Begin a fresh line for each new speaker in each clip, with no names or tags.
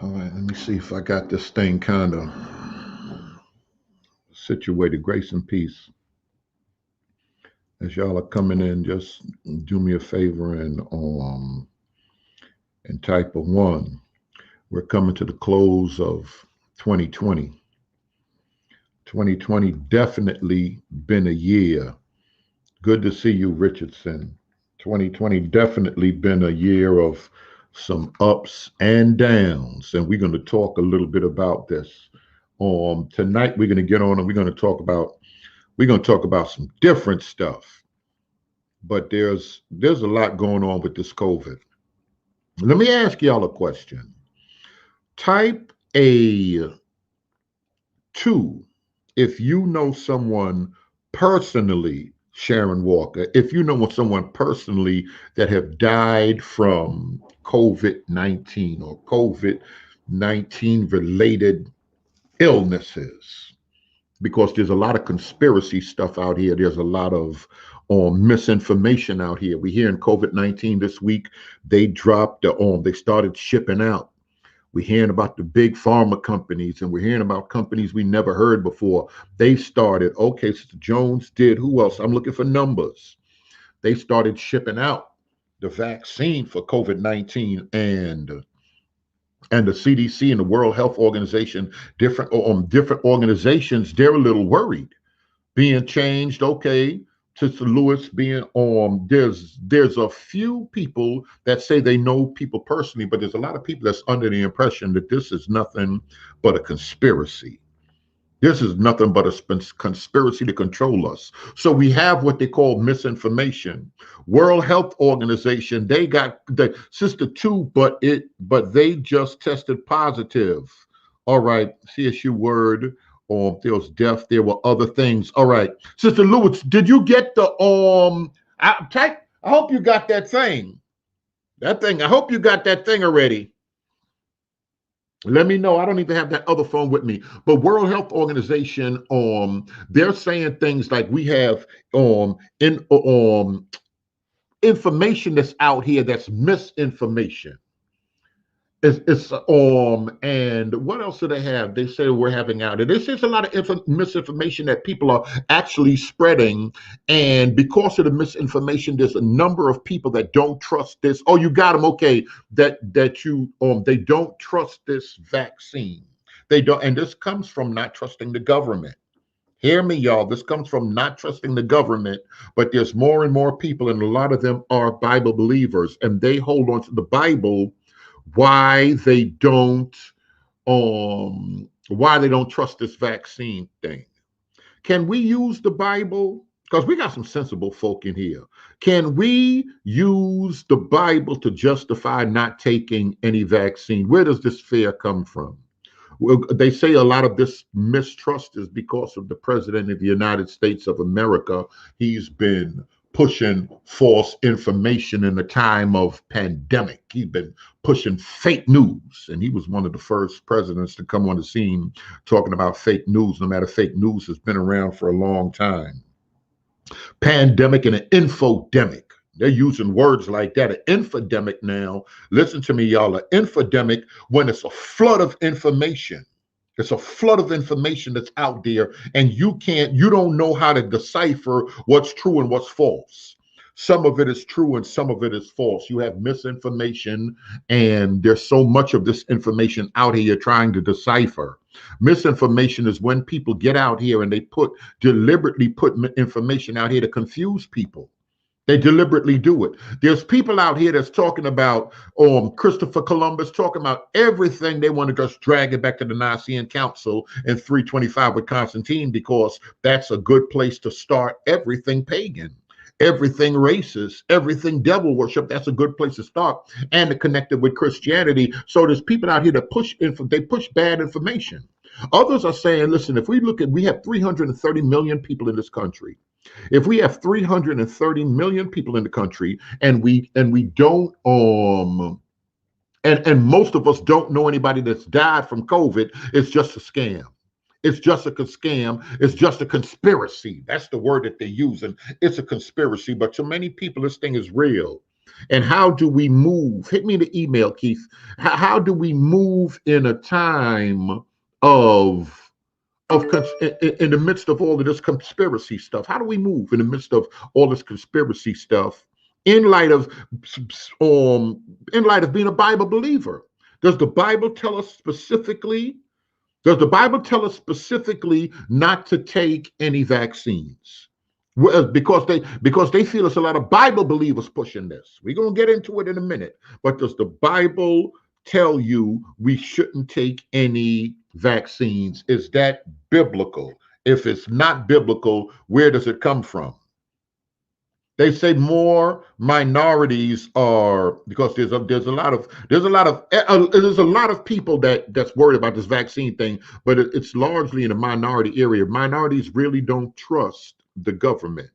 All right, let me see if I got this thing kind of situated. Grace and peace. As y'all are coming in, just do me a favor and type a one. We're coming to the close of 2020. 2020 definitely been a year. Good to see you, Richardson. 2020 definitely been a year of some ups and downs, and we're going to talk a little bit about this. Tonight we're going to get on and we're going to talk about some different stuff. But there's a lot going on with this COVID. Let me ask y'all a question. Type a two if you know someone personally, Sharon Walker, if you know someone personally that have died from COVID-19 or COVID-19 related illnesses, because there's a lot of conspiracy stuff out here. There's a lot of misinformation out here. We hear in COVID-19 this week, they started shipping out. We're hearing about the big pharma companies, and we're hearing about companies we never heard before. They started, okay, Sister Jones did, who else? I'm looking for numbers. They started shipping out the vaccine for COVID-19, and the CDC and the World Health Organization, different organizations, they're a little worried. Being changed, okay, Sister Lewis being there's a few people that say they know people personally, but there's a lot of people that's under the impression that this is nothing but a conspiracy. This is nothing but a conspiracy to control us. So we have what they call misinformation. World Health Organization, they got the sister too, but they just tested positive. All right, CSU word. There was death. There were other things. All right, Sister Lewis, did you get the I hope you got that thing. That thing. I hope you got that thing already. Let me know. I don't even have that other phone with me. But World Health Organization, they're saying things like we have information that's out here that's misinformation. It's and what else do they have? They say we're having out there. There's a lot of misinformation that people are actually spreading, and because of the misinformation, there's a number of people that don't trust this. Oh, you got them, okay? They don't trust this vaccine. They don't, and this comes from not trusting the government. Hear me, y'all. This comes from not trusting the government, but there's more and more people, and a lot of them are Bible believers, and they hold on to the Bible. Why they don't trust this vaccine thing. Can we use the Bible? Because we got some sensible folk in here. Can we use the Bible to justify not taking any vaccine? Where does this fear come from? Well, they say a lot of this mistrust is because of the president of the United States of America. He's been pushing false information in the time of pandemic. He's been pushing fake news, and he was one of the first presidents to come on the scene talking about fake news. No matter, fake news has been around for a long time. Pandemic and an infodemic. They're using words like that. An infodemic now. Listen to me, y'all. An infodemic when it's a flood of information. It's a flood of information that's out there, and you don't know how to decipher what's true and what's false. Some of it is true and some of it is false. You have misinformation, and there's so much of this information out here you're trying to decipher. Misinformation is when people get out here and they deliberately put information out here to confuse people. They deliberately do it. There's people out here that's talking about Christopher Columbus, talking about everything. They want to just drag it back to the Nicene Council in 325 with Constantine, because that's a good place to start everything pagan, everything racist, everything devil worship. That's a good place to start, and to connect it with Christianity. So there's people out here that push bad information. Others are saying, listen, if we have 330 million people in this country. If we have 330 million people in the country, and we don't and most of us don't know anybody that's died from COVID, it's just a scam. It's just a scam. It's just a conspiracy. That's the word that they're using. It's a conspiracy. But to many people, this thing is real. And how do we move? Hit me the email, Keith. How do we move in a time of in the midst of all of this conspiracy stuff? How do we move in the midst of all this conspiracy stuff in light of being a Bible believer? Does the Bible tell us specifically? Does the Bible tell us specifically not to take any vaccines? Well, because they feel it's a lot of Bible believers pushing this. We're gonna get into it in a minute. But does the Bible tell you we shouldn't take any vaccines? Is that biblical? If it's not biblical, where does it come from? They say more minorities are, because there's a lot of people that's worried about this vaccine thing, but it's largely in a minority area. Minorities really don't trust the government.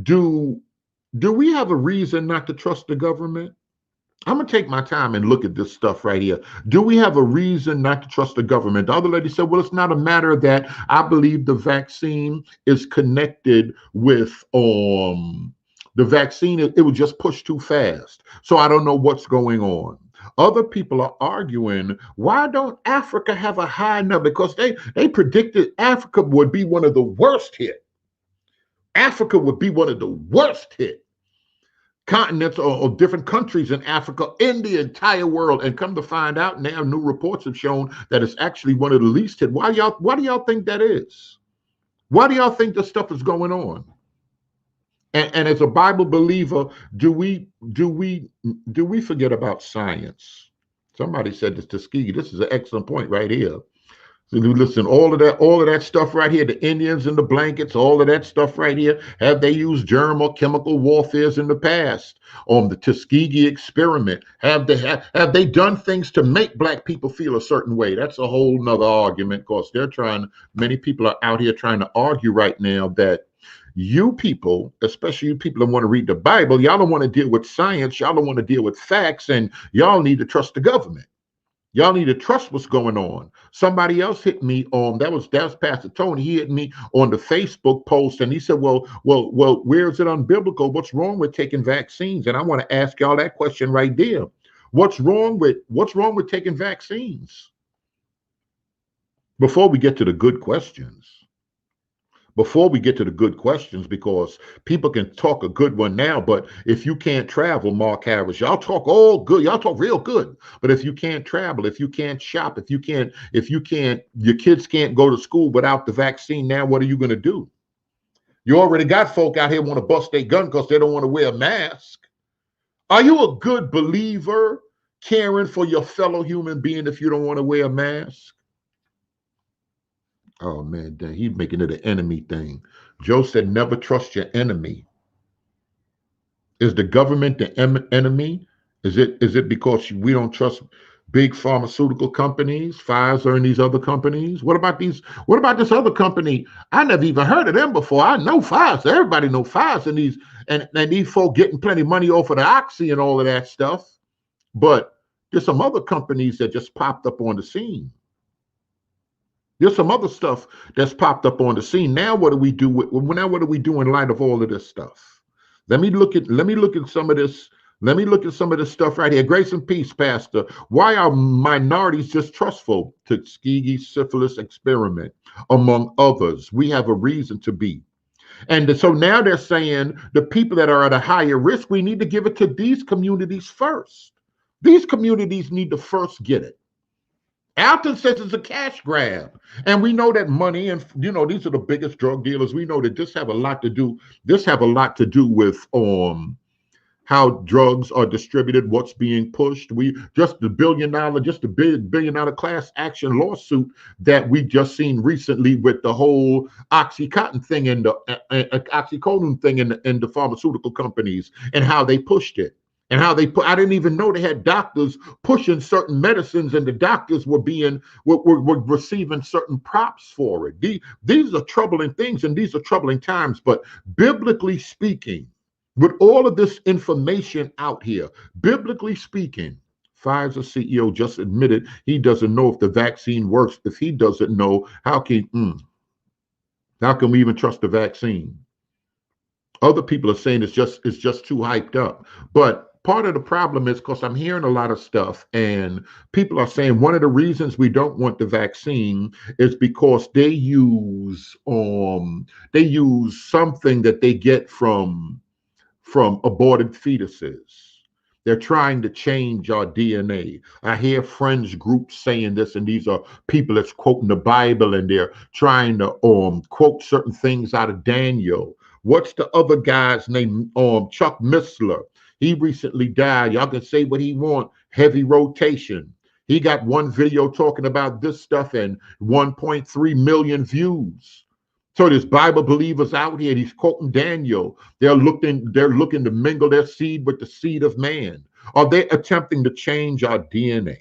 Do we have a reason not to trust the government? I'm gonna take my time and look at this stuff right here. Do we have a reason not to trust the government? The other lady said, well, it's not a matter that I believe the vaccine is connected with the vaccine, it was just pushed too fast. So I don't know what's going on. Other people are arguing, why don't Africa have a high number? Because they predicted Africa would be one of the worst hit. Africa would be one of the worst hit continents or different countries in Africa in the entire world, and come to find out now new reports have shown that it's actually one of the least hit. Why do y'all think that is? Why do y'all think this stuff is going on? And as a Bible believer, do we forget about science? Somebody said this to Tuskegee. This is an excellent point right here. So listen, all of that stuff right here, the Indians and the blankets, all of that stuff right here, have they used germ or chemical warfares in the past? On the Tuskegee experiment, have they done things to make black people feel a certain way? That's a whole nother argument, because many people are out here trying to argue right now that you people, especially you people that want to read the Bible, y'all don't want to deal with science, y'all don't want to deal with facts, and y'all need to trust the government. Y'all need to trust what's going on. Somebody else hit me on that was Pastor Tony. He hit me on the Facebook post, and he said, well, where is it unbiblical? What's wrong with taking vaccines? And I want to ask y'all that question right there. What's wrong with taking vaccines? Before we get to the good questions. Because people can talk a good one now, but if you can't travel, Mark Harris, y'all talk all good, y'all talk real good. But if you can't travel, if you can't shop, if your kids can't go to school without the vaccine, now what are you going to do? You already got folk out here want to bust their gun because they don't want to wear a mask. Are you a good believer caring for your fellow human being if you don't want to wear a mask? Oh man, dang, he's making it an enemy thing. Joe said, never trust your enemy. Is the government the enemy? Is it because we don't trust big pharmaceutical companies, Pfizer and these other companies? What about this other company? I never even heard of them before. I know Pfizer. Everybody know Pfizer, and these folk getting plenty of money off of the Oxy and all of that stuff. But there's some other companies that just popped up on the scene. There's some other stuff that's popped up on the scene. Now what do we do in light of all of this stuff? Let me look at some of this. Let me look at some of this stuff right here. Grace and peace, Pastor. Why are minorities distrustful? Tuskegee syphilis experiment, among others. We have a reason to be. And so now they're saying the people that are at a higher risk, we need to give it to these communities first. These communities need to first get it. Alton says it's a cash grab. And we know that money, and these are the biggest drug dealers. We know that this have a lot to do with how drugs are distributed, what's being pushed. The billion dollar class action lawsuit that we just seen recently with the whole Oxycontin thing and the oxycodone thing in the pharmaceutical companies, and how they pushed it. And how I didn't even know they had doctors pushing certain medicines, and the doctors were receiving certain props for it. These are troubling things, and these are troubling times. But biblically speaking, with all of this information out here, biblically speaking, Pfizer CEO just admitted he doesn't know if the vaccine works. If he doesn't know, how can we even trust the vaccine? Other people are saying it's just too hyped up. But part of the problem is because I'm hearing a lot of stuff, and people are saying one of the reasons we don't want the vaccine is because they use something that they get from aborted fetuses. They're trying to change our DNA. I hear friends groups saying this, and these are people that's quoting the Bible, and they're trying to quote certain things out of Daniel. What's the other guy's name? Chuck Missler. He recently died. Y'all can say what he want. Heavy rotation. He got one video talking about this stuff and 1.3 million views. So there's Bible believers out here. He's quoting Daniel. They're looking to mingle their seed with the seed of man. Are they attempting to change our DNA?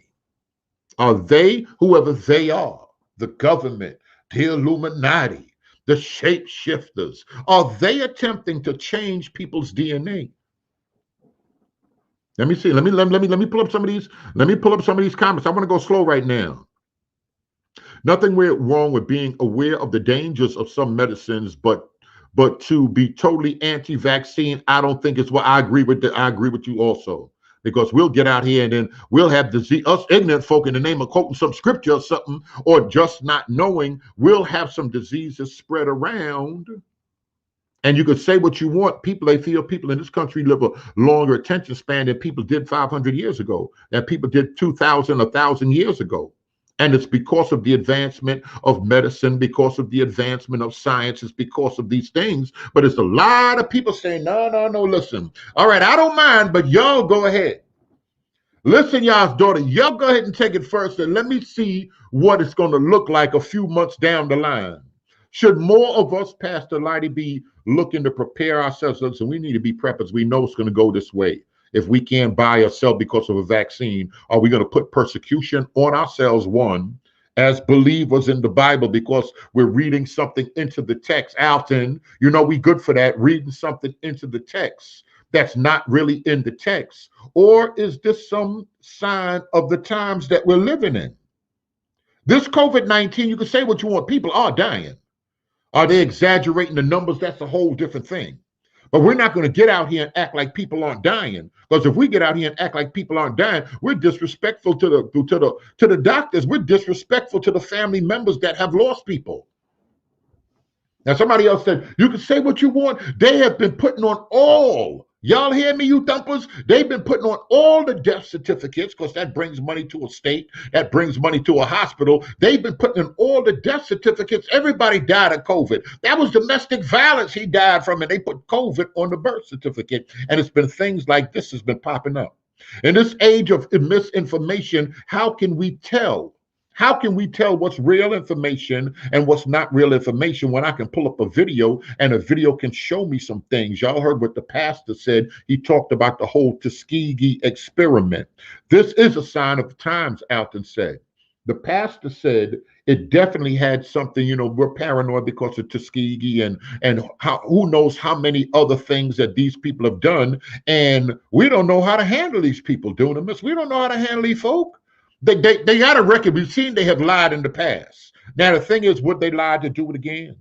Are they, whoever they are, the government, the Illuminati, the shapeshifters, are they attempting to change people's DNA? Let me see. Let me pull up some of these. Let me pull up some of these comments. I want to go slow right now. Nothing wrong with being aware of the dangers of some medicines, but to be totally anti-vaccine, I don't think it's what I agree with. I agree with you also, because we'll get out here and then we'll have disease. Us ignorant folk, in the name of quoting some scripture or something, or just not knowing, we'll have some diseases spread around. And you could say what you want. People in this country live a longer attention span than people did 500 years ago, that people did 2,000, 1,000 years ago. And it's because of the advancement of medicine, because of the advancement of science, it's because of these things. But it's a lot of people saying, no, no, no, listen. All right, I don't mind, but y'all go ahead. Listen, y'all's daughter, y'all go ahead and take it first, and let me see what it's going to look like a few months down the line. Should more of us, Pastor Lighty, be looking to prepare ourselves? Listen, we need to be preppers. We know it's going to go this way. If we can't buy or sell because of a vaccine, are we going to put persecution on ourselves, one, as believers in the Bible, because we're reading something into the text? Alton, we good for that, reading something into the text that's not really in the text. Or is this some sign of the times that we're living in? This COVID-19, you can say what you want, people are dying. Are they exaggerating the numbers? That's a whole different thing. But we're not going to get out here and act like people aren't dying. Because if we get out here and act like people aren't dying, we're disrespectful to the doctors. We're disrespectful to the family members that have lost people. Now, somebody else said, you can say what you want. They have been putting on all, y'all hear me, you thumpers? They've been putting on all the death certificates, because that brings money to a state, that brings money to a hospital. They've been putting in all the death certificates. Everybody died of COVID. That was domestic violence he died from, and they put COVID on the birth certificate. And it's been things like this has been popping up. In this age of misinformation, how can we tell? How can we tell what's real information and what's not real information when I can pull up a video and a video can show me some things? Y'all heard what the pastor said. He talked about the whole Tuskegee experiment. This is a sign of the times, Alton said. The pastor said it definitely had something, we're paranoid because of Tuskegee and who knows how many other things that these people have done. And we don't know how to handle these people, Dunamis. We don't know how to handle these folk. They got a record. We've seen they have lied in the past. Now, the thing is, would they lie to do it again?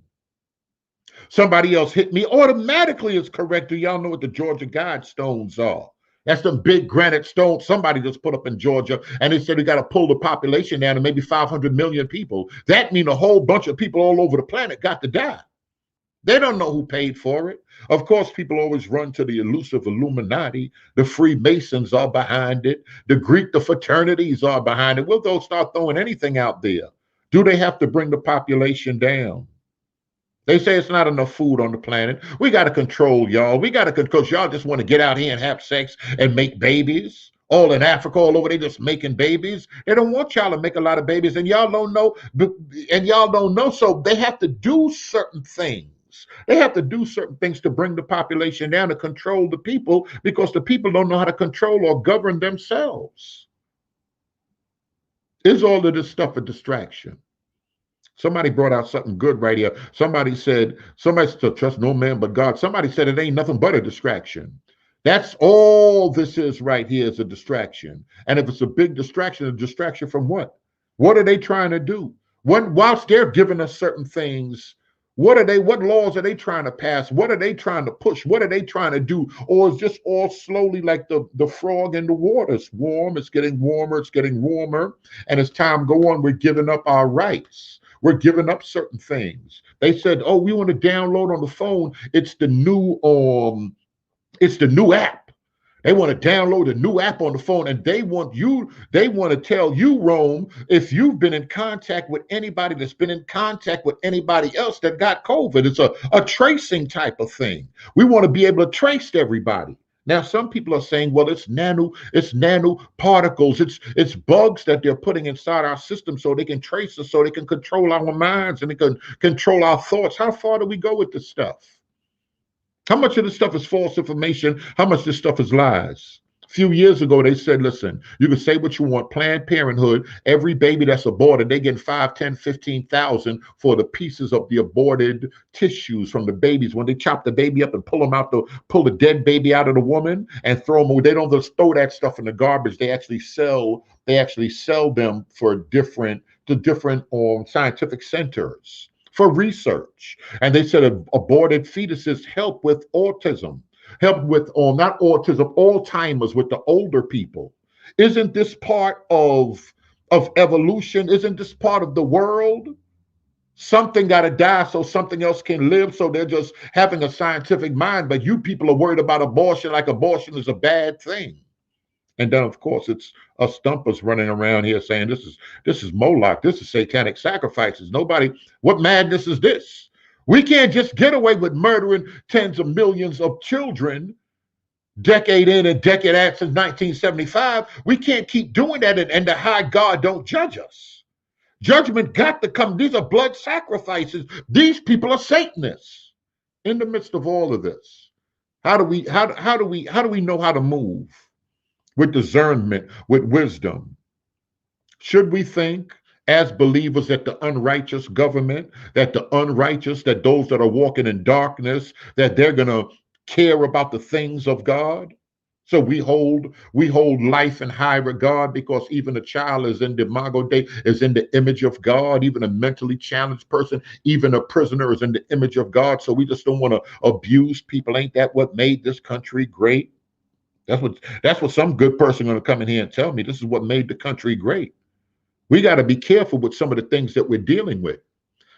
Somebody else hit me. Automatically is correct. Do y'all know what the Georgia Guidestones are? That's them big granite stones somebody just put up in Georgia, and they said we got to pull the population down to maybe 500 million people. That means a whole bunch of people all over the planet got to die. They don't know who paid for it. Of course, people always run to the elusive Illuminati. The Freemasons are behind it. The fraternities are behind it. Will they start throwing anything out there? Do they have to bring the population down? They say it's not enough food on the planet. We got to control y'all. Because y'all just want to get out here and have sex and make babies. All in Africa, all over, they just making babies. They don't want y'all to make a lot of babies, and y'all don't know. So they have to do certain things. They have to do certain things to bring the population down, to control the people, because the people don't know how to control or govern themselves. Is all of this stuff a distraction? Somebody brought out something good right here. Somebody said to trust no man but God. Somebody said it ain't nothing but a distraction. That's all this is right here, is a distraction. And if it's a big distraction, a distraction from what? What are they trying to do? Whilst they're giving us certain things, What laws are they trying to pass? What are they trying to push? What are they trying to do? Or is just all slowly like the frog in the water? It's warm, it's getting warmer, it's getting warmer. And as time go on, we're giving up our rights. We're giving up certain things. They said, oh, we want to download on the phone. It's the new app. They want to download a new app on the phone, and they want to tell you, Rome, if you've been in contact with anybody that's been in contact with anybody else that got COVID. It's a tracing type of thing. We want to be able to trace everybody. Now, some people are saying, well, it's nano particles, it's bugs that they're putting inside our system so they can trace us, so they can control our minds and they can control our thoughts. How far do we go with this stuff? How much of this stuff is false information? How much of this stuff is lies? A few years ago, they said, listen, you can say what you want. Planned Parenthood, every baby that's aborted, they get 5, 10, 15,000 for the pieces of the aborted tissues from the babies. When they chop the baby up and pull the dead baby out of the woman and throw them away, they don't just throw that stuff in the garbage. They actually sell them to different scientific centers for research. And they said aborted fetuses help with autism, help with, not autism, Alzheimer's with the older people. Isn't this part of evolution? Isn't this part of the world? Something got to die so something else can live. So they're just having a scientific mind. But you people are worried about abortion like abortion is a bad thing. And then, of course, it's us stumpers running around here saying this is Moloch, this is satanic sacrifices. What madness is this? We can't just get away with murdering tens of millions of children decade in and decade out since 1975. We can't keep doing that and the high God don't judge us. Judgment got to come. These are blood sacrifices. These people are Satanists. In the midst of all of this, how do we know how to move? With discernment, with wisdom. Should we think as believers that the unrighteous government, that those that are walking in darkness, that they're going to care about the things of God? So we hold life in high regard because even a child is in the imago Dei, is in the image of God. Even a mentally challenged person, even a prisoner is in the image of God. So we just don't want to abuse people. Ain't that what made this country great? That's what some good person going to come in here and tell me. This is what made the country great. We got to be careful with some of the things that we're dealing with.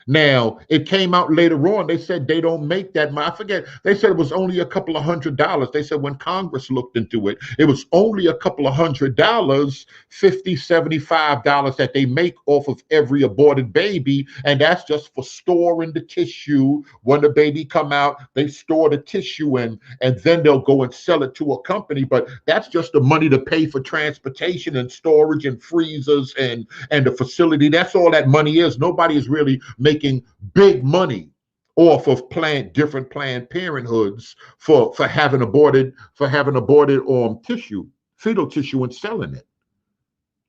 Now, it came out later on. They said they don't make that much. I forget. They said it was only a couple of $100s. They said when Congress looked into it, it was only a couple of $100, $50, $75 that they make off of every aborted baby. And that's just for storing the tissue. When the baby come out, they store the tissue in, and then they'll go and sell it to a company. But that's just the money to pay for transportation and storage and freezers and the facility. That's all that money is. Nobody is really making big money off of different Planned Parenthoods for having aborted tissue, fetal tissue, and selling it.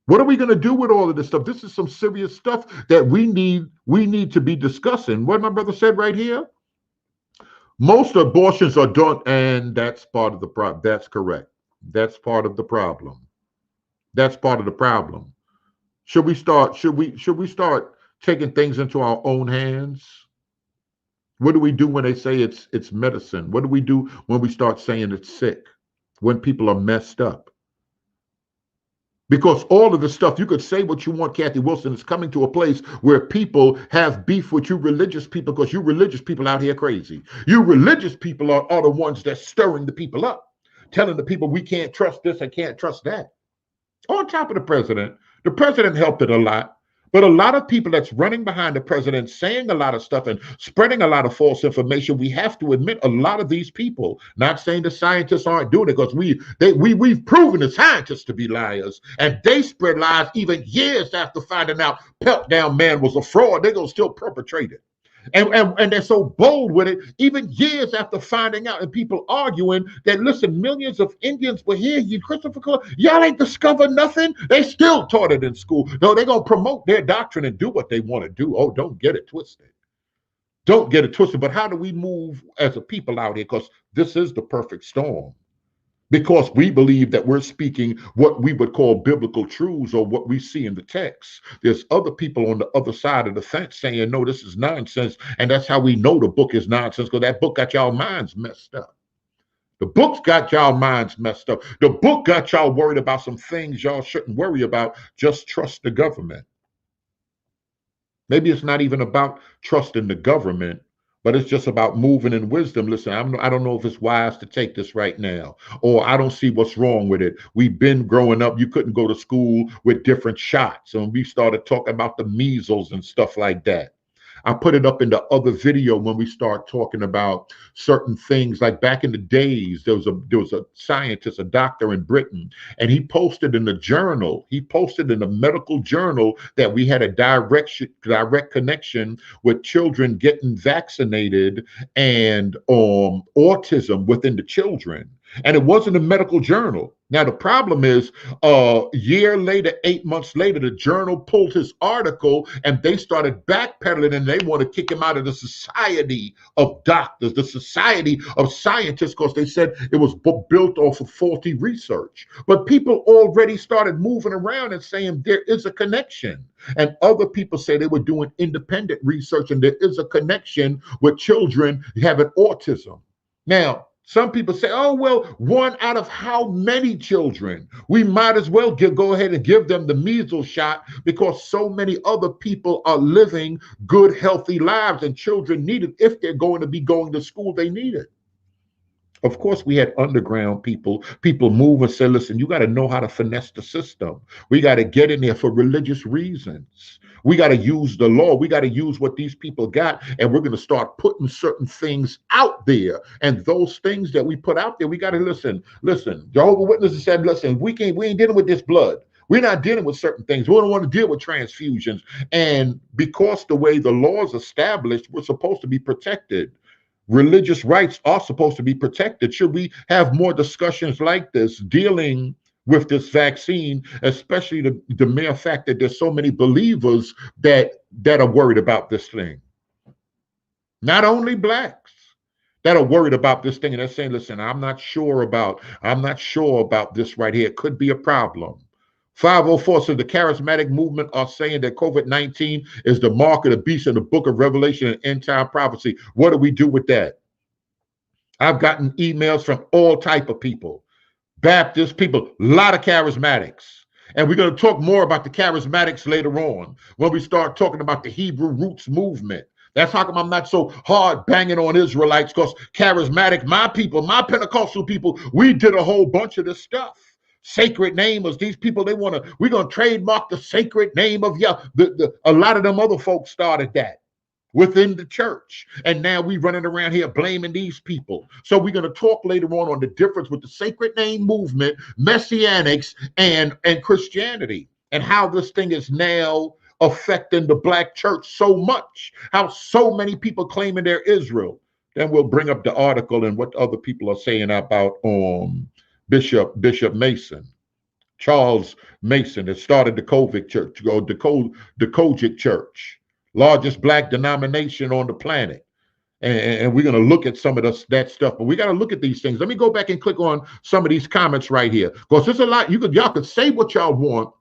What are we going to do with all of this stuff? This is some serious stuff that we need to be discussing. What my brother said right here. Most abortions are done, and that's part of the problem. That's correct. That's part of the problem. That's part of the problem. Should we start taking things into our own hands? What do we do when they say it's medicine? What do we do when we start saying it's sick? When people are messed up? Because all of the stuff, you could say what you want, Kathy Wilson, is coming to a place where people have beef with you religious people because you religious people out here crazy. You religious people are the ones that's stirring the people up, telling the people we can't trust this and can't trust that. On top of the president helped it a lot. But a lot of people that's running behind the president, saying a lot of stuff and spreading a lot of false information, we have to admit a lot of these people, not saying the scientists aren't doing it, because we've proven the scientists to be liars, and they spread lies even years after finding out Peltdown Man was a fraud. They're going to still perpetrate it. And they're so bold with it, even years after finding out, and people arguing that, listen, millions of Indians were here. Christopher Columbus, y'all ain't discovered nothing. They still taught it in school. No, they're going to promote their doctrine and do what they want to do. Oh, don't get it twisted. Don't get it twisted. But how do we move as a people out here? Because this is the perfect storm. because we believe that we're speaking what we would call biblical truths or what we see in the text. There's other people on the other side of the fence saying, no, this is nonsense. And that's how we know the book is nonsense, because that book got y'all minds messed up. The book's got y'all minds messed up. The book got y'all worried about some things y'all shouldn't worry about. Just trust the government. Maybe it's not even about trusting the government, but it's just about moving in wisdom. Listen, I don't know if it's wise to take this right now, or I don't see what's wrong with it. We've been growing up. You couldn't go to school with different shots. And we started talking about the measles and stuff like that. I put it up in the other video when we start talking about certain things. Like back in the days, there was a scientist, a doctor in Britain, and he posted in the journal, he posted in a medical journal that we had a direct connection with children getting vaccinated and autism within the children. And it wasn't a medical journal. Now, the problem is a year later, 8 months later, the journal pulled his article and they started backpedaling, and they want to kick him out of the society of doctors, the society of scientists, because they said it was built off of faulty research. But people already started moving around and saying there is a connection. And other people say they were doing independent research and there is a connection with children having autism. Now, some people say, oh, well, one out of how many children? We might as well go ahead and give them the measles shot, because so many other people are living good, healthy lives, and children need it. If they're going to be going to school, they need it. Of course, we had underground people move and say, listen, you got to know how to finesse the system. We got to get in there for religious reasons. We got to use the law. We got to use what these people got, and we're going to start putting certain things out there. And those things that we put out there, we got to listen. Jehovah's Witnesses said, listen, we ain't dealing with this blood. We're not dealing with certain things. We don't want to deal with transfusions. And because the way the law is established, we're supposed to be protected. Religious rights are supposed to be protected. Should we have more discussions like this dealing with this vaccine, especially the mere fact that there's so many believers that are worried about this thing? Not only blacks that are worried about this thing, and they're saying, listen, I'm not sure about this right here. It could be a problem. 504 says the charismatic movement are saying that COVID-19 is the mark of the beast in the book of Revelation and end time prophecy. What do we do with that? I've gotten emails from all type of people, Baptist people, a lot of charismatics. And we're going to talk more about the charismatics later on when we start talking about the Hebrew roots movement. That's how come I'm not so hard banging on Israelites, because charismatic, my people, my Pentecostal people, we did a whole bunch of this stuff. Sacred name of these people, we're going to trademark the sacred name of Yah. A lot of them other folks started that within the church. And now we running around here blaming these people. So we're going to talk later on the difference with the sacred name movement, Messianics, and Christianity, and how this thing is now affecting the black church so much, how so many people claiming they're Israel. Then we'll bring up the article and what other people are saying about Bishop Mason, Charles Mason, that started the Kojic Church, or the Kojic Church, largest black denomination on the planet. And we're going to look at some of that stuff, but we got to look at these things. Let me go back and click on some of these comments right here, because there's a lot. Y'all could say what y'all want.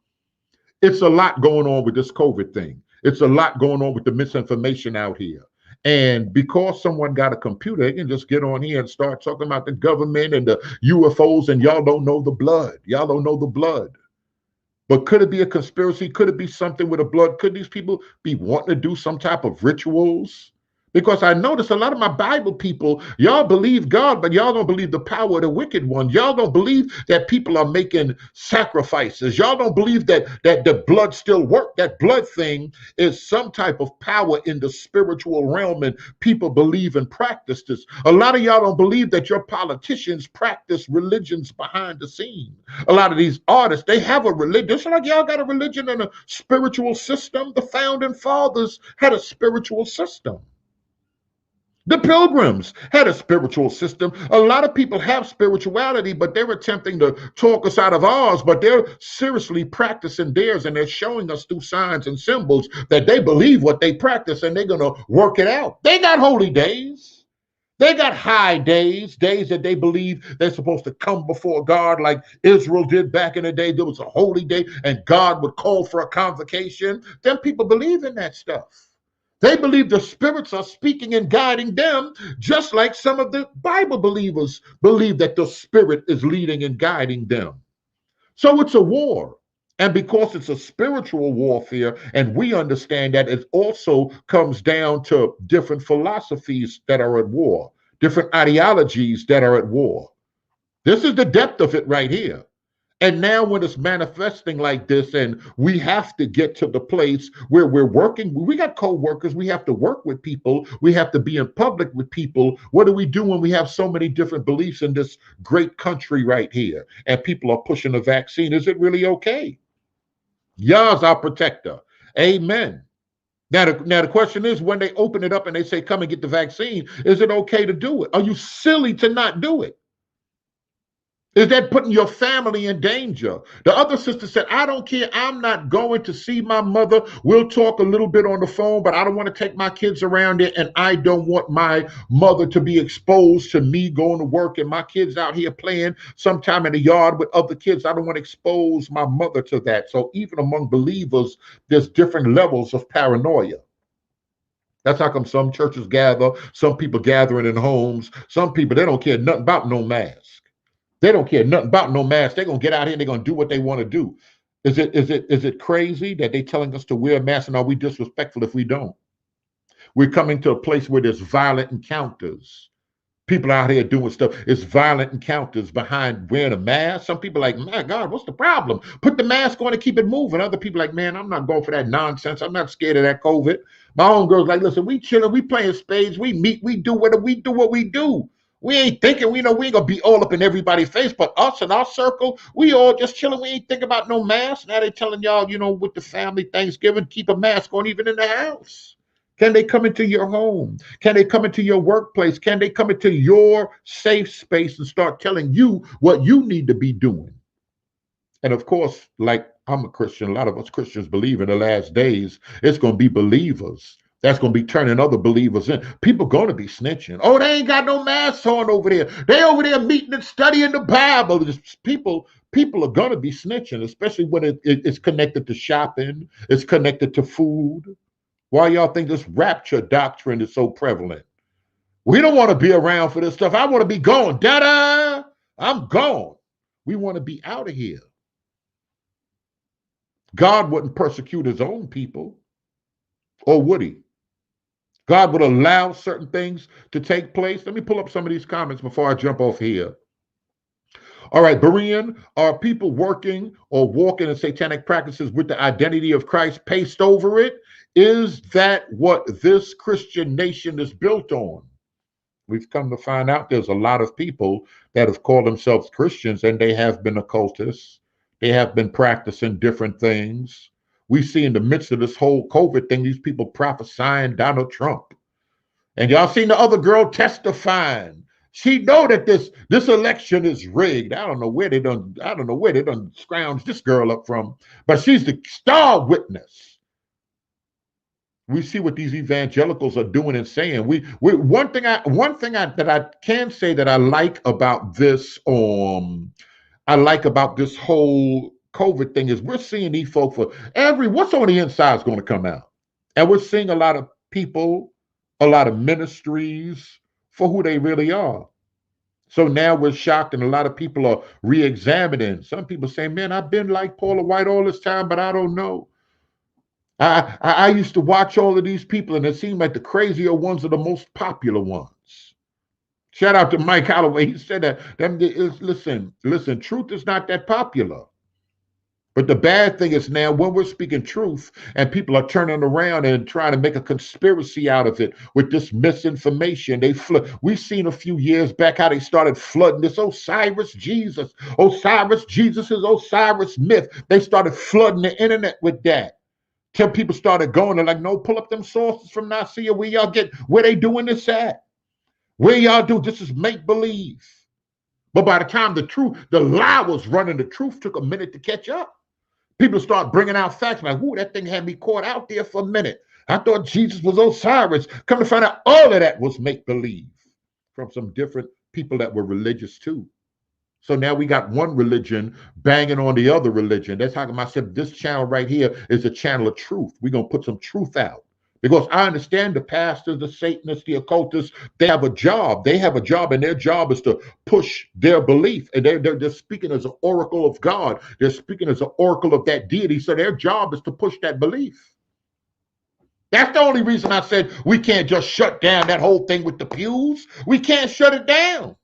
It's a lot going on with this COVID thing. It's a lot going on with the misinformation out here. And because someone got a computer, they can just get on here and start talking about the government and the UFOs, and y'all don't know the blood. Y'all don't know the blood. But could it be a conspiracy? Could it be something with the blood? Could these people be wanting to do some type of rituals? Because I notice a lot of my Bible people, y'all believe God, but y'all don't believe the power of the wicked one. Y'all don't believe that people are making sacrifices. Y'all don't believe that the blood still works. That blood thing is some type of power in the spiritual realm, and people believe and practice this. A lot of y'all don't believe that your politicians practice religions behind the scene. A lot of these artists, they have a religion. Just like y'all got a religion and a spiritual system. The founding fathers had a spiritual system. The Pilgrims had a spiritual system. A lot of people have spirituality, but they're attempting to talk us out of ours, but they're seriously practicing theirs, and they're showing us through signs and symbols that they believe what they practice, and they're going to work it out. They got holy days. They got high days, days that they believe they're supposed to come before God like Israel did back in the day. There was a holy day and God would call for a convocation. Then people believe in that stuff. They believe the spirits are speaking and guiding them, just like some of the Bible believers believe that the spirit is leading and guiding them. So it's a war. And because it's a spiritual warfare, and we understand that it also comes down to different philosophies that are at war, different ideologies that are at war. This is the depth of it right here. And now, when it's manifesting like this, and we have to get to the place where we're working, we got co-workers, we have to work with people, we have to be in public with people. What do we do when we have so many different beliefs in this great country right here, and people are pushing a vaccine? Is it really okay? Yah's our protector. Amen. Now the question is, when they open it up and they say, come and get the vaccine, is it okay to do it? Are you silly to not do it? Is that putting your family in danger? The other sister said, I don't care. I'm not going to see my mother. We'll talk a little bit on the phone, but I don't want to take my kids around it. And I don't want my mother to be exposed to me going to work and my kids out here playing sometime in the yard with other kids. I don't want to expose my mother to that. So even among believers, there's different levels of paranoia. That's how come some churches gather, some people gathering in homes, some people, they don't care nothing about no mask. They don't care nothing about no mask. They're gonna get out here and they're gonna do what they want to do. Is it crazy that they're telling us to wear a mask, and are we disrespectful if we don't? We're coming to a place where there's violent encounters. People out here doing stuff. It's violent encounters behind wearing a mask. Some people are like, my God, what's the problem? Put the mask on and keep it moving. Other people are like, man, I'm not going for that nonsense. I'm not scared of that COVID. My own girl's like, listen, we chilling, we playing spades, we meet, we do what we do. We ain't thinking, we ain't gonna be all up in everybody's face, but us in our circle, we all just chilling. We ain't thinking about no mask. Now they telling y'all, with the family Thanksgiving, keep a mask on even in the house. Can they come into your home? Can they come into your workplace? Can they come into your safe space and start telling you what you need to be doing? And of course, like I'm a Christian, a lot of us Christians believe in the last days, it's going to be believers that's going to be turning other believers in. People going to be snitching. Oh, they ain't got no masks on over there. They over there meeting and studying the Bible. People are going to be snitching, especially when it's connected to shopping, it's connected to food. Why y'all think this rapture doctrine is so prevalent? We don't want to be around for this stuff. I want to be gone. Da-da! I'm gone. We want to be out of here. God wouldn't persecute his own people, or would he? God would allow certain things to take place. Let me pull up some of these comments before I jump off here. All right, Berean, are people working or walking in satanic practices with the identity of Christ pasted over it? Is that what this Christian nation is built on? We've come to find out there's a lot of people that have called themselves Christians and they have been occultists. They have been practicing different things. We see in the midst of this whole COVID thing, these people prophesying Donald Trump. And y'all seen the other girl testifying. She know that this election is rigged. I don't know where they done scrounged this girl up from, but she's the star witness. We see what these evangelicals are doing and saying. One thing that I can say that I like about this whole COVID thing is we're seeing these folks for what's on the inside is going to come out, and we're seeing a lot of people, a lot of ministries for who they really are. So now we're shocked, and a lot of people are re-examining. Some people say, "Man, I've been like Paula White all this time, but I don't know." I used to watch all of these people, and it seemed like the crazier ones are the most popular ones. Shout out to Mike Holloway. He said that. Listen, truth is not that popular. But the bad thing is now when we're speaking truth and people are turning around and trying to make a conspiracy out of it with this misinformation, we've seen a few years back how they started flooding this Osiris Jesus is Osiris myth. They started flooding the internet with that. Till people started going, they're like, no, pull up them sources from Nicaea where they doing this at? Where y'all do this is make believe. But by the time the lie was running, the truth took a minute to catch up. People start bringing out facts like, ooh, that thing had me caught out there for a minute. I thought Jesus was Osiris. Come to find out all of that was make believe. from some different people that were religious too. So now we got one religion banging on the other religion. That's how I said this channel right here is a channel of truth. We're going to put some truth out. Because I understand the pastors, the Satanists, the occultists, they have a job. They have a job, and their job is to push their belief. And they're speaking as an oracle of God. They're speaking as an oracle of that deity. So their job is to push that belief. That's the only reason I said we can't just shut down that whole thing with the pews. We can't shut it down.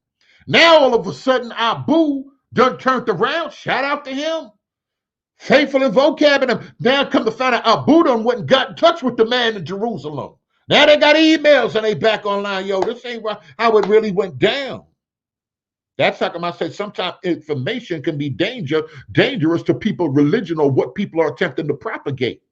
Now, all of a sudden, Abu done turned around. Shout out to him. Faithful and vocab and them. Now come to find out Abu done went and got in touch with the man in Jerusalem. Now they got emails and they back online. Yo, this ain't how it really went down. That's how come I say sometimes information can be dangerous to people's religion or what people are attempting to propagate.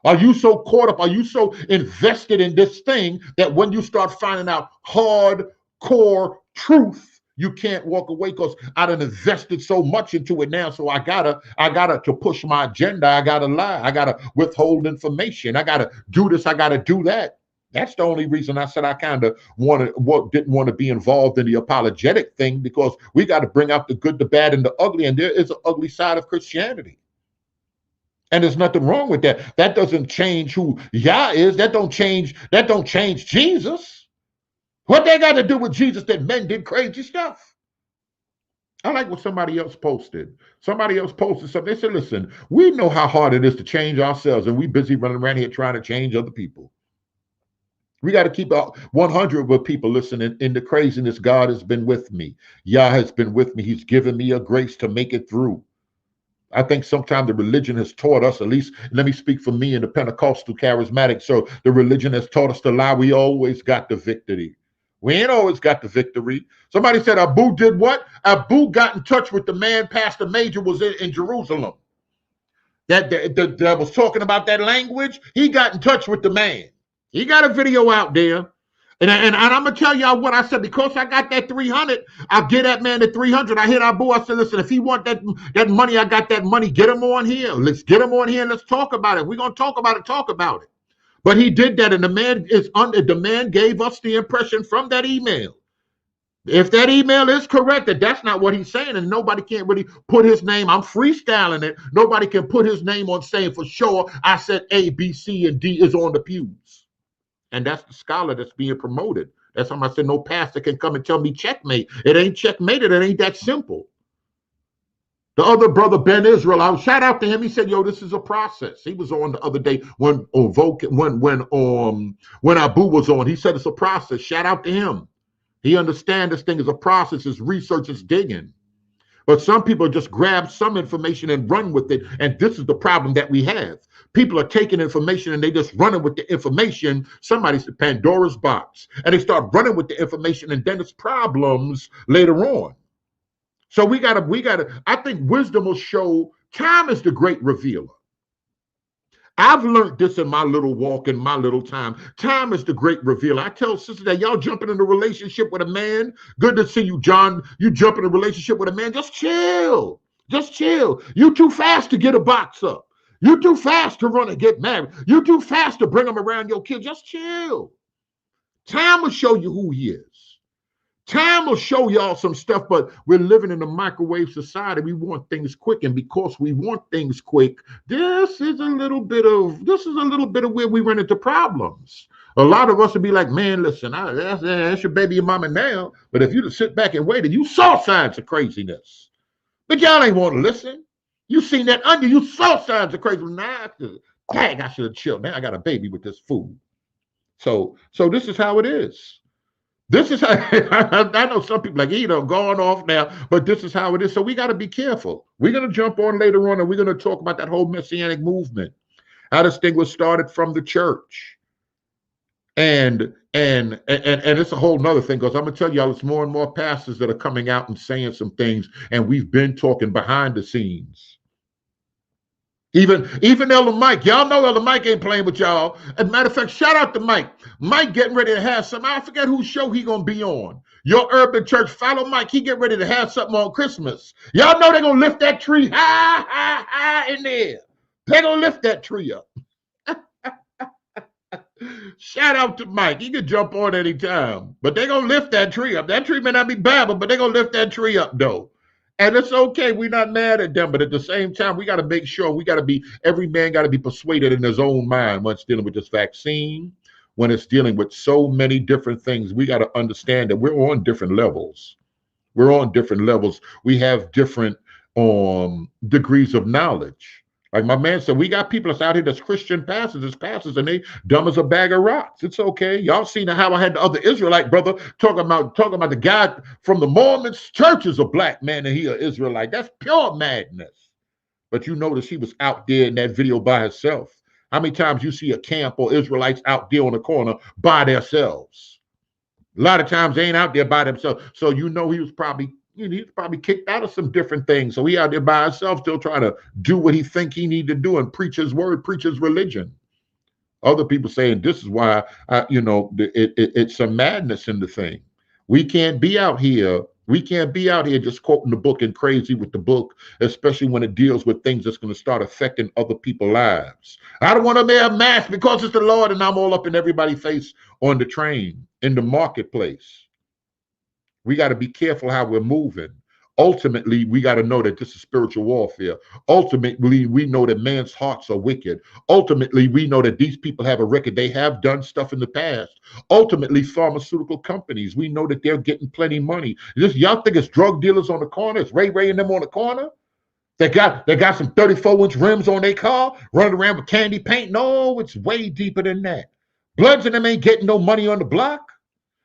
Are you so caught up? Are you so invested in this thing that when you start finding out hardcore truth, you can't walk away? Because I done invested so much into it now. So I gotta to push my agenda. I gotta lie. I gotta withhold information. I gotta do this. I gotta do that. That's the only reason I said I kind of didn't want to be involved in the apologetic thing, because we got to bring out the good, the bad, and the ugly. And there is an ugly side of Christianity. And there's nothing wrong with that. That doesn't change who Yah is. That don't change Jesus. What they got to do with Jesus that men did crazy stuff? I like what somebody else posted. Somebing. They said, listen, we know how hard it is to change ourselves, and we busy running around here trying to change other people. We got to keep 100 with people listening. In the craziness, God has been with me. Yah has been with me. He's given me a grace to make it through. I think sometimes the religion has taught us, at least let me speak for me and the Pentecostal charismatic. So the religion has taught us to lie. We always got the victory. We ain't always got the victory. Somebody said Abu did what? Abu got in touch with the man Pastor Major was in Jerusalem. That was talking about that language. He got in touch with the man. He got a video out there. And I'm going to tell y'all what I said. Because I got that 300, I'll get that man the 300. I hit Abu. I said, listen, if he want that money, I got that money. Get him on here. Let's get him on here and let's talk about it. We're going to talk about it. But he did that, and the man gave us the impression from that email. If that email is correct, that's not what he's saying, and nobody can't really put his name. I'm freestyling it. Nobody can put his name on saying for sure I said A, B, C, and D is on the pews. And that's the scholar that's being promoted. That's why I said no pastor can come and tell me checkmate. It ain't checkmated. It ain't that simple. The other brother, Ben Israel, I shout out to him. He said, yo, this is a process. He was on the other day when Abu was on. He said it's a process. Shout out to him. He understands this thing is a process, his research, is digging. But some people just grab some information and run with it. And this is the problem that we have. People are taking information and they just running with the information. Somebody said Pandora's box. And they start running with the information, and then it's problems later on. So we gotta, I think wisdom will show. Time is the great revealer. I've learned this in my little walk, in my little time. Time is the great revealer. I tell sisters that y'all jumping in a relationship with a man. Good to see you, John. You jump in a relationship with a man. Just chill. Just chill. You too fast to get a box up. You too fast to run and get married. You too fast to bring them around your kids. Just chill. Time will show you who he is. Time will show y'all some stuff, but we're living in a microwave society. We want things quick, and because we want things quick, this is a little bit of where we run into problems. A lot of us would be like, man, listen, that's your baby and mama now, but if you just sit back and waited, you saw signs of craziness. But y'all ain't want to listen. You seen that under, you saw signs of craziness. Nah, dang, I should have chilled. Man, I got a baby with this food. So this is how it is. This is how, I know some people like, he done gone off now, but this is how it is. So we got to be careful. We're going to jump on later on, and we're going to talk about that whole messianic movement, how this thing was started from the church. And it's a whole nother thing, because I'm going to tell y'all, it's more and more pastors that are coming out and saying some things, and we've been talking behind the scenes. Even Elder Mike, y'all know Elder Mike ain't playing with y'all. As a matter of fact, shout out to Mike. Mike getting ready to have something. I forget whose show he gonna be on. Your urban church, follow Mike. He get ready to have something on Christmas. Y'all know they're gonna lift that tree high in there. They're gonna lift that tree up. Shout out to Mike. He can jump on anytime. But they're going to lift that tree up. That tree may not be Bible, but they're going to lift that tree up, though. And it's okay. We're not mad at them. But at the same time, we got to make sure every man got to be persuaded in his own mind when it's dealing with this vaccine, when it's dealing with so many different things. We got to understand that we're on different levels. We're on different levels. We have different degrees of knowledge. Like my man said, we got people that's out here that's Christian pastors, and they dumb as a bag of rocks. It's okay. Y'all seen how I had the other Israelite brother talking about the guy from the Mormons church is a black man and he an Israelite. That's pure madness. But you notice he was out there in that video by himself. How many times you see a camp or Israelites out there on the corner by themselves? A lot of times they ain't out there by themselves. So you know he was probably kicked out of some different things. So he out there by himself still trying to do what he think he need to do and preach his word, preach his religion. Other people saying this is why, it's some madness in the thing. We can't be out here. We can't be out here just quoting the book and crazy with the book, especially when it deals with things that's going to start affecting other people's lives. I don't want to wear a mask because it's the Lord and I'm all up in everybody's face on the train, in the marketplace. We got to be careful how we're moving. Ultimately, we got to know that this is spiritual warfare. Ultimately, we know that man's hearts are wicked. Ultimately, we know that these people have a record. They have done stuff in the past. Ultimately, pharmaceutical companies, we know that they're getting plenty money. Y'all think it's drug dealers on the corner? It's Ray and them on the corner? They got some 34-inch rims on their car, running around with candy paint? No, it's way deeper than that. Bloods and them ain't getting no money on the block.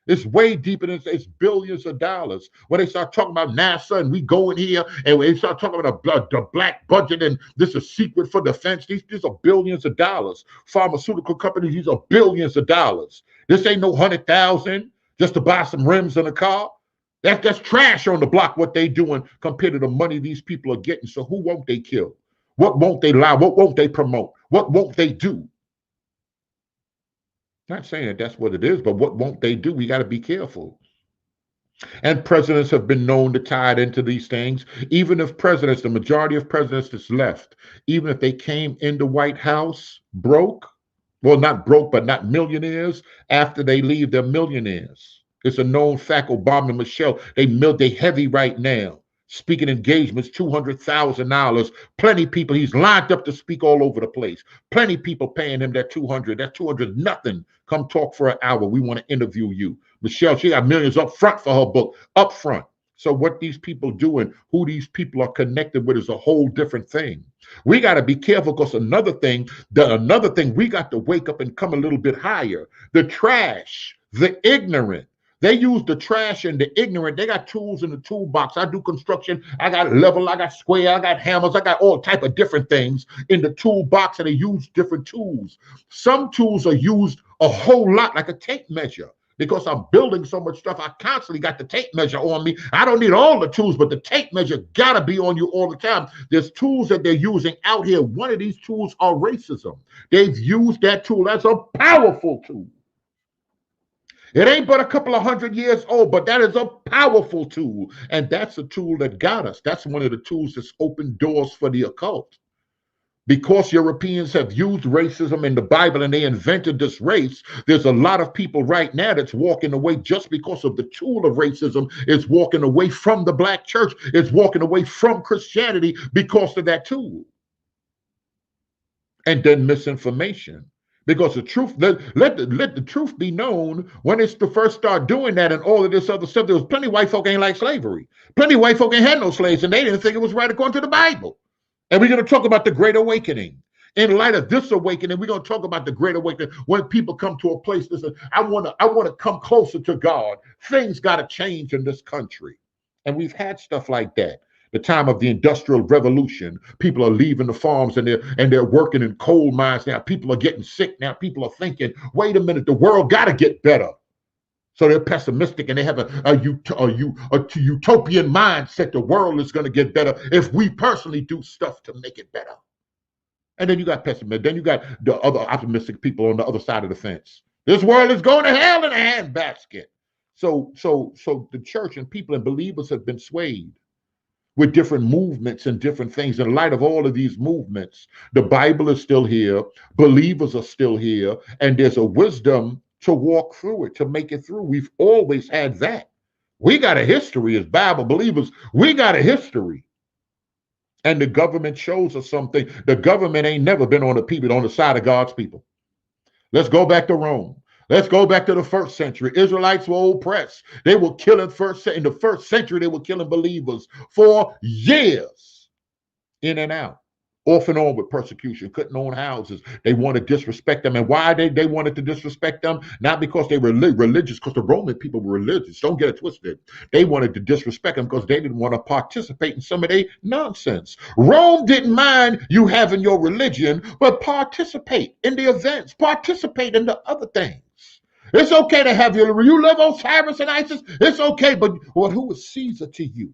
It's way deeper than it's billions of dollars. When they start talking about NASA and we go in here and they start talking about the black budget and this is secret for defense, these are billions of dollars. Pharmaceutical companies, these are billions of dollars. This ain't no 100,000 just to buy some rims in a car. That's trash on the block what they doing compared to the money these people are getting. So who won't they kill? What won't they lie? What won't they promote? What won't they do? Not saying that that's what it is, but what won't they do? We got to be careful. And presidents have been known to tie it into these things. Even if presidents, the majority of presidents that's left, even if they came in the White House broke, well, not broke, but not millionaires, after they leave, they're millionaires. It's a known fact. Obama and Michelle, they heavy right now. Speaking engagements, $200,000. Plenty people, he's lined up to speak all over the place. Plenty people paying him that 200. That 200, nothing. Come talk for an hour. We want to interview you. Michelle, she got millions up front for her book, up front. So what these people do and who these people are connected with is a whole different thing. We got to be careful because another thing, we got to wake up and come a little bit higher. The trash, the ignorant. They use the trash and the ignorant. They got tools in the toolbox. I do construction. I got level. I got square. I got hammers. I got all type of different things in the toolbox, and they use different tools. Some tools are used a whole lot, like a tape measure. Because I'm building so much stuff, I constantly got the tape measure on me. I don't need all the tools, but the tape measure got to be on you all the time. There's tools that they're using out here. One of these tools are racism. They've used that tool as a powerful tool. It ain't but a couple of 100 years old, but that is a powerful tool. And that's a tool that got us. That's one of the tools that's opened doors for the occult. Because Europeans have used racism in the Bible and they invented this race, there's a lot of people right now that's walking away just because of the tool of racism. Is walking away from the black church. It's walking away from Christianity because of that tool. And then misinformation. Because the truth, let the truth be known. When it's to first start doing that and all of this other stuff, there was plenty of white folk ain't like slavery. Plenty of white folk ain't had no slaves, and they didn't think it was right according to the Bible. And we're going to talk about the Great Awakening. In light of this awakening, we're going to talk about the Great Awakening. When people come to a place that says, I want to come closer to God. Things got to change in this country. And we've had stuff like that. The time of the Industrial Revolution, people are leaving the farms and they're working in coal mines now. People are getting sick now. People are thinking, wait a minute, the world got to get better. So they're pessimistic and they have a utopian mindset. The world is going to get better if we personally do stuff to make it better. And then you got pessimists. Then you got the other optimistic people on the other side of the fence. This world is going to hell in a handbasket. So the church and people and believers have been swayed. with different movements and different things. In light of all of these movements, the Bible is still here, believers are still here, and there's a wisdom to walk through it, to make it through. We've always had that. We got a history as Bible believers. We got a history. And the government shows us something. The government ain't never been on the people, on the side of God's people. Let's go back to Rome. Let's go back to the first century. Israelites were oppressed. They were killing in the first century, they were killing believers for years, in and out, off and on with persecution, couldn't own houses. They wanted to disrespect them. And why they wanted to disrespect them? Not because they were religious, because the Roman people were religious. Don't get it twisted. They wanted to disrespect them because they didn't want to participate in some of their nonsense. Rome didn't mind you having your religion, but participate in the events, participate in the other things. It's okay to have you love Osiris and Isis. It's okay, but who is Caesar to you?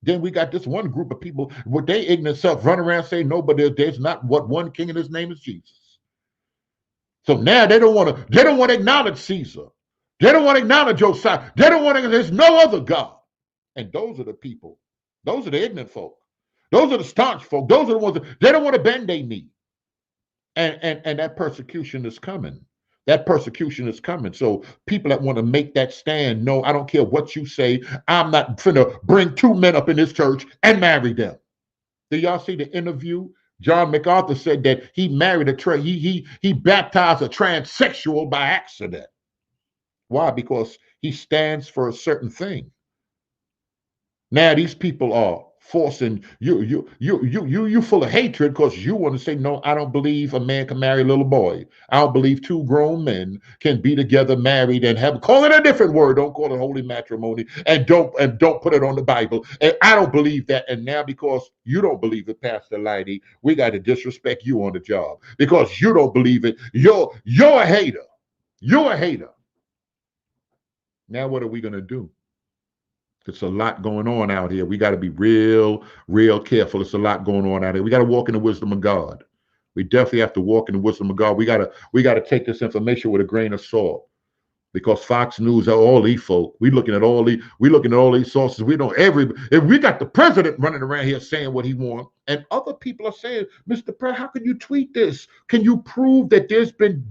Then we got this one group of people with their ignorant self run around saying, no, but there's not what one king, and his name is Jesus. So now they don't want to acknowledge Caesar. They don't want to acknowledge Josiah. They don't want to, there's no other God. And those are the people. Those are the ignorant folk. Those are the staunch folk. Those are the ones that they don't want to bend their knee. And that persecution is coming. That persecution is coming. So people that want to make that stand, no, I don't care what you say. I'm not finna bring two men up in this church and marry them. Did y'all see the interview? John MacArthur said that he married he baptized a transsexual by accident. Why? Because he stands for a certain thing. Now these people are forcing you full of hatred because you want to say, no, I don't believe a man can marry a little boy. I don't believe two grown men can be together, married, and call it a different word. Don't call it holy matrimony, and don't put it on the Bible. And I don't believe that. And now because you don't believe it, Pastor Lighty, we got to disrespect you on the job because you don't believe it. You're a hater. You're a hater. Now what are we gonna do? It's a lot going on out here. We got to be real careful. It's a lot going on out here. We got to walk in the wisdom of God. We definitely have to walk in the wisdom of God. We got to take this information with a grain of salt, because Fox News, all these folk, we looking at all these sources. We don't if we got the president running around here saying what he wants, and other people are saying, Mr. President, how can you tweet this? Can you prove that there's been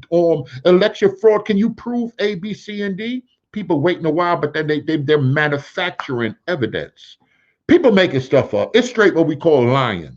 election fraud? Can you prove A, B, C, and D? People waiting a while, but then they're manufacturing evidence. People making stuff up. It's straight what we call lying.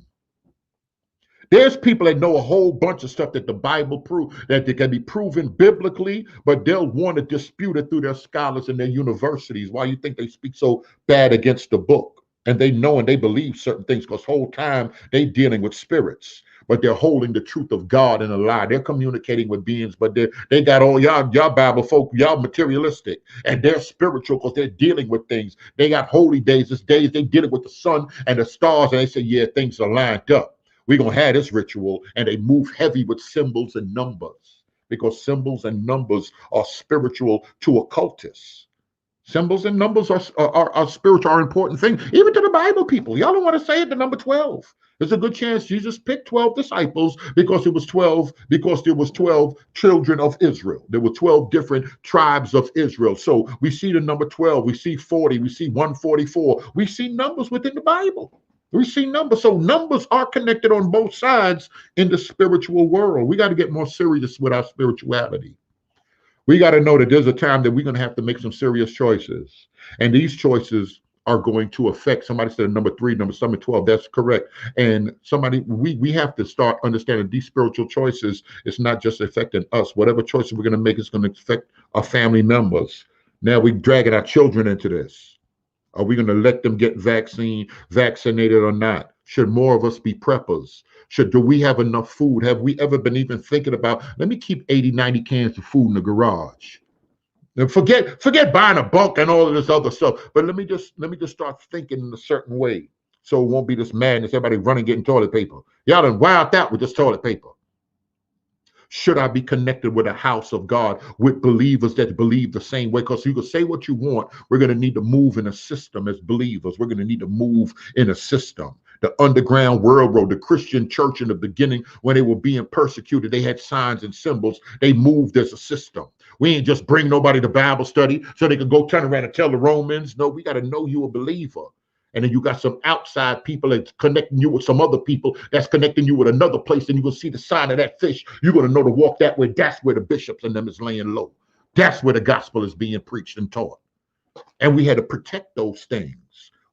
There's people that know a whole bunch of stuff that the Bible proves, that they can be proven biblically, but they'll want to dispute it through their scholars and their universities. Why you think they speak so bad against the book? And they know and they believe certain things because whole time they dealing with spirits, but they're holding the truth of God in a lie. They're communicating with beings, but they got all y'all Bible folk, y'all materialistic, and they're spiritual because they're dealing with things. They got holy days, this days they dealing with the sun and the stars, and they say, yeah, things are lined up. We're going to have this ritual, and they move heavy with symbols and numbers because symbols and numbers are spiritual to occultists. Symbols and numbers are spiritual, are important things, even to the Bible people. Y'all don't want to say it, the number 12. There's a good chance Jesus picked 12 disciples because it was 12, because there was 12 children of Israel. There were 12 different tribes of Israel. So we see the number 12, we see 40, we see 144. We see numbers within the Bible. We see numbers. So numbers are connected on both sides in the spiritual world. We got to get more serious with our spirituality. We got to know that there's a time that we're going to have to make some serious choices. And these choices are going to affect, somebody said number 3, number 12. That's correct. And we have to start understanding these spiritual choices. It's not just affecting us. Whatever choices we're going to make is going to affect our family members. Now we're dragging our children into this. Are we going to let them get vaccinated or not? Should more of us be preppers? Do we have enough food? Have we ever been even thinking about, let me keep 80, 90 cans of food in the garage? And forget buying a bulk and all of this other stuff. But let me just start thinking in a certain way, so it won't be this madness, everybody running getting toilet paper. Y'all done wilded out with this toilet paper. Should I be connected with a house of God, with believers that believe the same way? Because you can say what you want. We're going to need to move in a system as believers. We're going to need to move in a system. The Underground Railroad, the Christian church in the beginning, when they were being persecuted, they had signs and symbols. They moved as a system. We ain't just bring nobody to Bible study so they could go turn around and tell the Romans. No, we got to know you a believer. And then you got some outside people that's connecting you with some other people that's connecting you with another place. And you're going to see the sign of that fish. You're going to know to walk that way. That's where the bishops and them is laying low. That's where the gospel is being preached and taught. And we had to protect those things.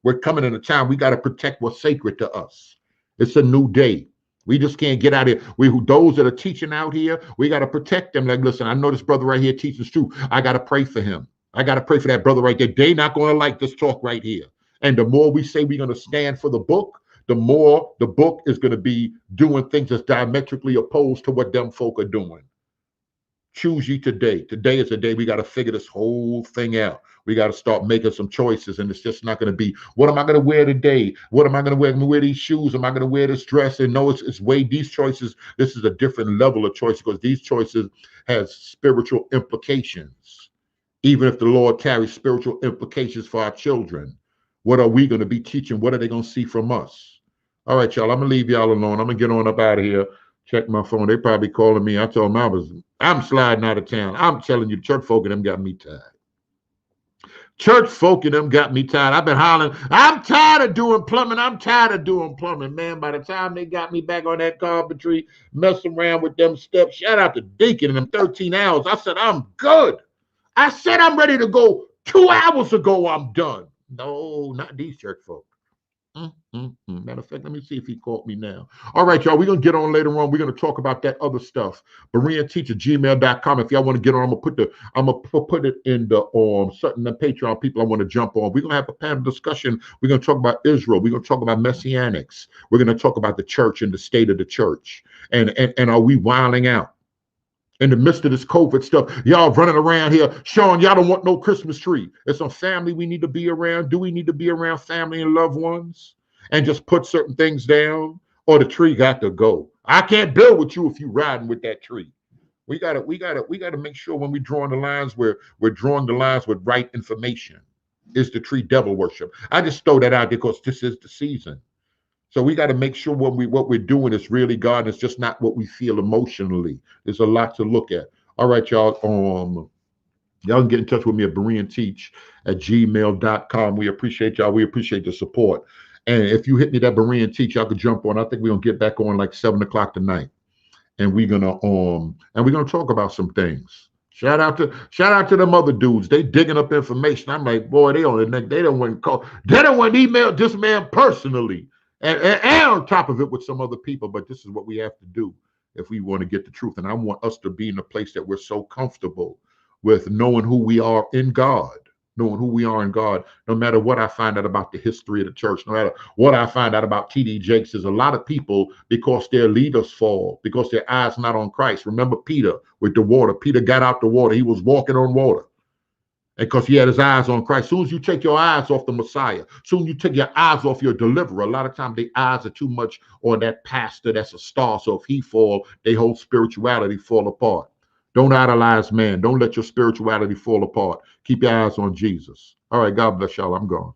We're coming in a time we got to protect what's sacred to us. It's a new day. We just can't get out here. Those that are teaching out here, we got to protect them. Like, listen, I know this brother right here teaches too. I got to pray for him. I got to pray for that brother right there. They not going to like this talk right here. And the more we say we're going to stand for the book, the more the book is going to be doing things that's diametrically opposed to what them folk are doing. Choose ye today. Today is the day we got to figure this whole thing out. We got to start making some choices, and it's just not going to be, what am I going to wear today? What am I going to wear? I'm going to wear these shoes. Am I going to wear this dress? And no, it's way these choices. This is a different level of choice because these choices has spiritual implications. Even if the Lord carries spiritual implications for our children, what are we going to be teaching? What are they going to see from us? All right, y'all, I'm going to leave y'all alone. I'm going to get on up out of here. Check my phone. They probably calling me. I told them I'm sliding out of town. I'm telling you, church folk and them got me tired. Church folk and them got me tired. I've been hollering, I'm tired of doing plumbing. I'm tired of doing plumbing, man. By the time they got me back on that carpentry, messing around with them steps, shout out to Deacon and them 13 hours. I said, I'm good. I said, I'm ready to go. 2 hours ago, I'm done. No, not these church folk. Matter of fact, let me see if he called me now. All right, y'all, we're going to get on later on. We're going to talk about that other stuff. BereanTeacher@gmail.com. If y'all want to get on, I'm going to put it in the certain Patreon people I want to jump on. We're going to have a panel discussion. We're going to talk about Israel. We're going to talk about Messianics. We're going to talk about the church and the state of the church. And are we wilding out? In the midst of this COVID stuff, y'all running around here showing y'all don't want no Christmas tree. There's some family we need to be around. Do we need to be around family and loved ones and just put certain things down? Or the tree got to go? I can't build with you if you riding with that tree. We gotta make sure when we're drawing the lines, we're drawing the lines with right information. Is the tree devil worship? I just throw that out there because this is the season. So we got to make sure what we're doing is really God. It's just not what we feel emotionally. There's a lot to look at. All right, y'all. Y'all can get in touch with me at BereanTeach@gmail.com. We appreciate y'all. We appreciate the support. And if you hit me that Berean Teach, y'all could jump on. I think we're gonna get back on like 7 o'clock tonight. And we're gonna talk about some things. Shout out to them other dudes. They digging up information. I'm like, boy, they on the neck. They don't want to call. They don't want to email this man personally. And on top of it with some other people, but this is what we have to do if we want to get the truth. And I want us to be in a place that we're so comfortable with knowing who we are in God, no matter what I find out about the history of the church, no matter what I find out about T.D. Jakes. There's a lot of people, because their leaders fall, because their eyes not on Christ. Remember Peter with the water. Peter got out the water. He was walking on water. Because he had his eyes on Christ. As soon as you take your eyes off the Messiah, soon you take your eyes off your deliverer. A lot of times the eyes are too much on that pastor that's a star. So if he fall, they whole spirituality fall apart. Don't idolize man. Don't let your spirituality fall apart. Keep your eyes on Jesus. All right, God bless y'all. I'm gone.